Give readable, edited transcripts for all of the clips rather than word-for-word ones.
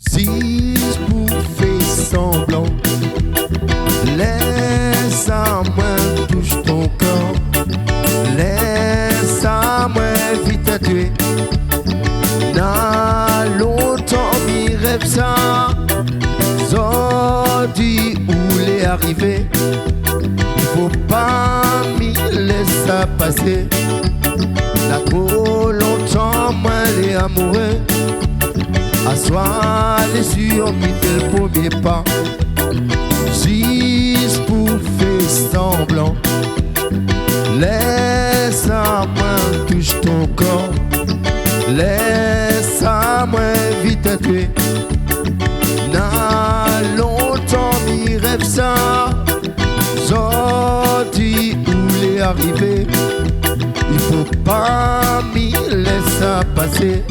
Si vous faites semblant, laisse-moi touche ton corps, laisse-moi vite tuer. N'a longtemps mi rêve ça, Zodi où l'est arrivé. Il faut pas m'y laisser passer. N'a trop longtemps moi les amoureux. Assois les sur mi fait le premier pas. Juste pour faire semblant, laisse-moi touche ton corps, laisse-moi vite tuer. N'a longtemps mi rêve ça, Zodi où l'est arrivé. Il faut pas m'y laisser passer.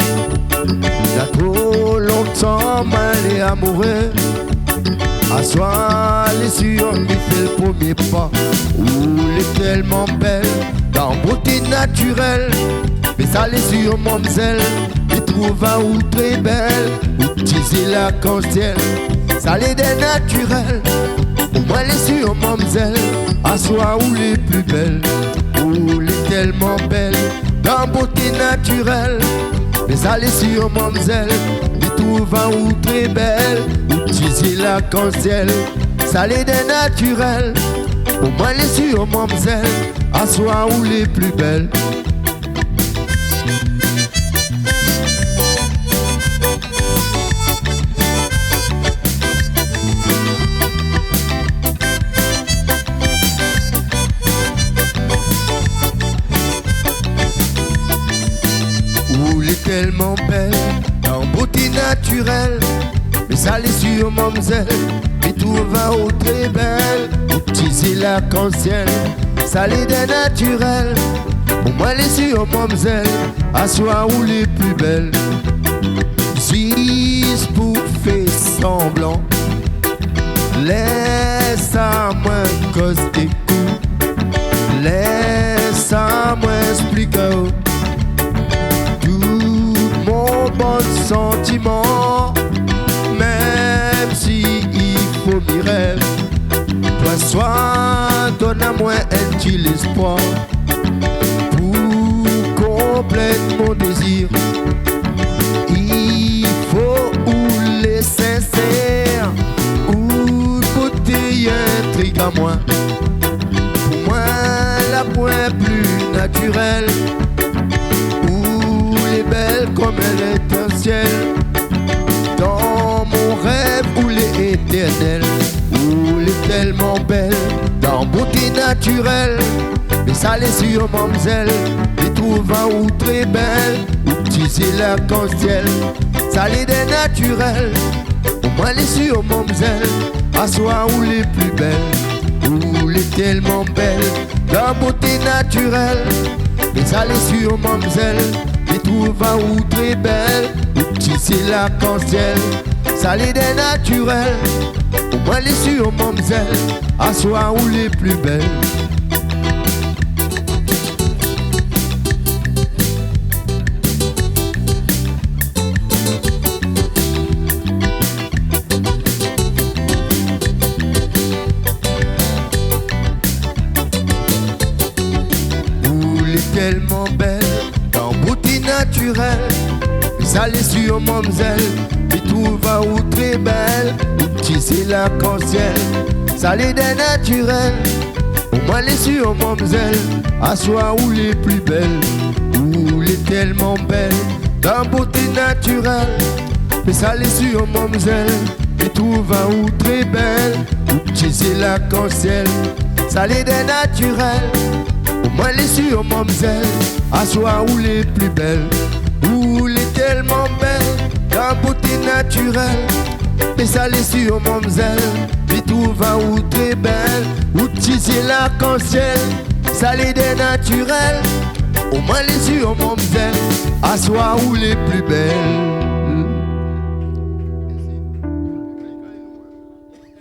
Y'a trop longtemps mal et amoureux. Assois les sur mi fait le premier pas. Où est tellement belle, dans beauté naturelle. Mais ça les sur mon zèle, il trouve un ou très belle. Ou tisser la ciel, ça les des naturels. Au moins les sur mon zèle, assois où les plus belles. Où est tellement belle, dans beauté naturelle. Mais ça les sur mon zèle, il trouve un ou très belle. Ou tisser la ciel, ça les des naturels. Au moins les sur mon zèle, assois où les plus belles. Tellement belle, en beauté naturelle. Mais ça les sur mon zèle, mais tout va au très belle. Ou tisser la ciel, ça les des naturels. Au moins les sur mon zèle, assois où les plus belles. Si pour faire semblant, laisse-moi cause des coups, laisse-moi expliquer bon sentiment, même si il faut m'y rêve. Toi sois, donne-moi un petit espoir pour compléter mon désir. Il faut ou les sincères ou côté intrigue à moi. Pour moi la point plus naturelle, belle comme elle est un ciel. Dans mon rêve où l'est éternelle, où l'est tellement belle, dans beauté naturelle. Mais ça les sur mon zèle, les trouve un ou très belle. Ou tisser la ciel, ça les des naturels. Au moins les sur mon zèle, assois où les plus belles. Où l'est tellement belle, dans beauté naturelle. Mais ça les sur mon zèle, il trouve un ou très belle. Ou tisser la ciel, ça les des naturels. Au moins les sur mon zèle, assois où les plus belles. Où l'est tellement belle, dans beauté naturelle. Mais ça les sur mon zèle, il trouve un ou très belle. Ou tisser la ciel, ça les des naturels. Au moins les sur mon zèle, assois où les plus belles. Où l'est tellement belle, dans beauté naturelle. Mais ça les sur mon zèle, il trouve un ou très belle. Ou tisser la ciel, ça les des naturels. Au moins les sur mon zèle, assois où les plus belles. Où l'est tellement belle, dans beauté naturelle. Mais ça les sur mon zèle, il trouve un ou très belle. Ou tisser la ciel, ça les des naturels. Au moins les sur mon zèle, assois où les plus belles.